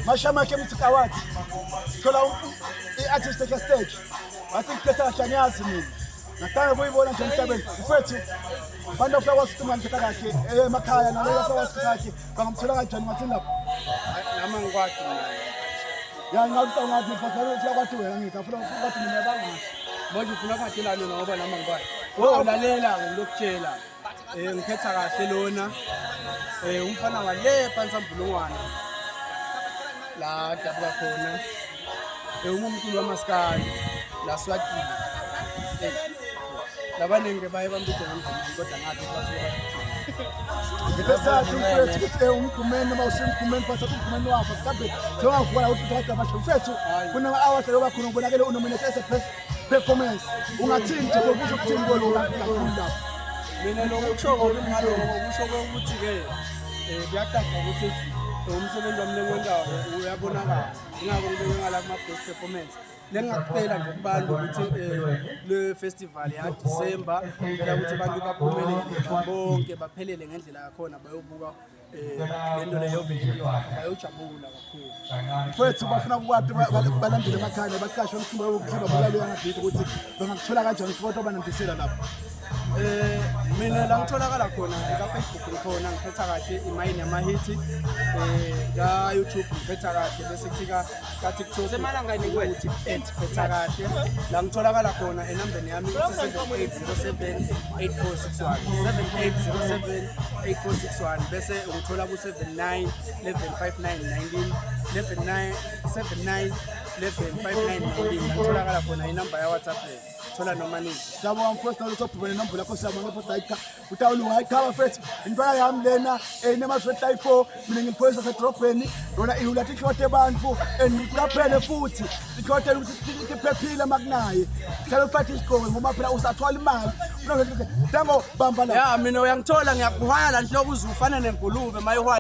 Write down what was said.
Mashamake Music Awards. Thola i-artist stage. Wathi ngikhetha kahle angiyazi mina. Nathanda ukuyibona nje emhlabeni. Mfethu bantu abafika sikhuma ngikhetha kahle emakhaya nalabo abafika kahle bangamthola kanjani ngathi lapho. Nami ngikwadi mina. Ya ngawuthi ngathi ngifakela ufika kwathi wena ngithi afuna ukuthi mina bangani. Manje ufuna ukhathelana ngoba nami ngikwadi. Ulalela ngilokutshela. Ngikhetha kahle lona. Umfana wale phansi ambulungwana. La dabuka khona. Umumkhulu wamaskali la Swatini. Labanenge baye bambide ngomdini kodwa ngathi basuka. Ngibesathi mfethu ukuthi umkhumeni noma usimkhumeni phansi umkhumeni wakho mhlawumbe sewavuka ukuthi uthatha amasho mfethu kunama hours loba khona ubonakele unominate as a performance ungathini nje ukuthi ukuthini kwalo kakhulu lapho. Mina lokusho ngokungaloko kusho ukuthi ke kuyacaca ukuthi umsebenzi wami lengendawo uyabonakala ingakho ngibeke ngala kuma best performance lengakuphela nje kubantu ukuthi le festival ya December phela ukuthi abantu baphumelele bonke baphelele ngendlela yakhona bayobuka lento leyo bayojabula kakhulu. Mfethu bafuna ukwazi balandele emakhaya baqashwe umkhumbi wokuhamba bulalo yangabithi ukuthi bangakuthola kanjani ifoto abanandisela lapho. Mina la ngitholakala khona eka Facebook ngikhona ngikhetha kahle imayini yamahiti la YouTube ngikhetha kahle bese kuthika ka TikTok semalanga ukuthi ngikhetha kahle la ngitholakala khona enambeni yami 7807 8461 7807 8461 bese ungithola ku 79 1159 19 79 1159 ngitholakala khona inamba ya WhatsApp thola noma nini sabo mfethu nalosophume nenombolo yakho sabo ngapha ayikha utawulunga ayikhaba mfethu intwana yami lena enema 24 mina ngiphoyisa sedrobheni yona ihula tikhote abantu engiqaphele futhi tikhote ukuthi iphephile makunaye hlala ufathi isigqoko ngoba phela usathola imali unenge dango bamba la ya mina uyangithola ngiyakuhwaya la nhlobo uzufana nengulube mayihwaya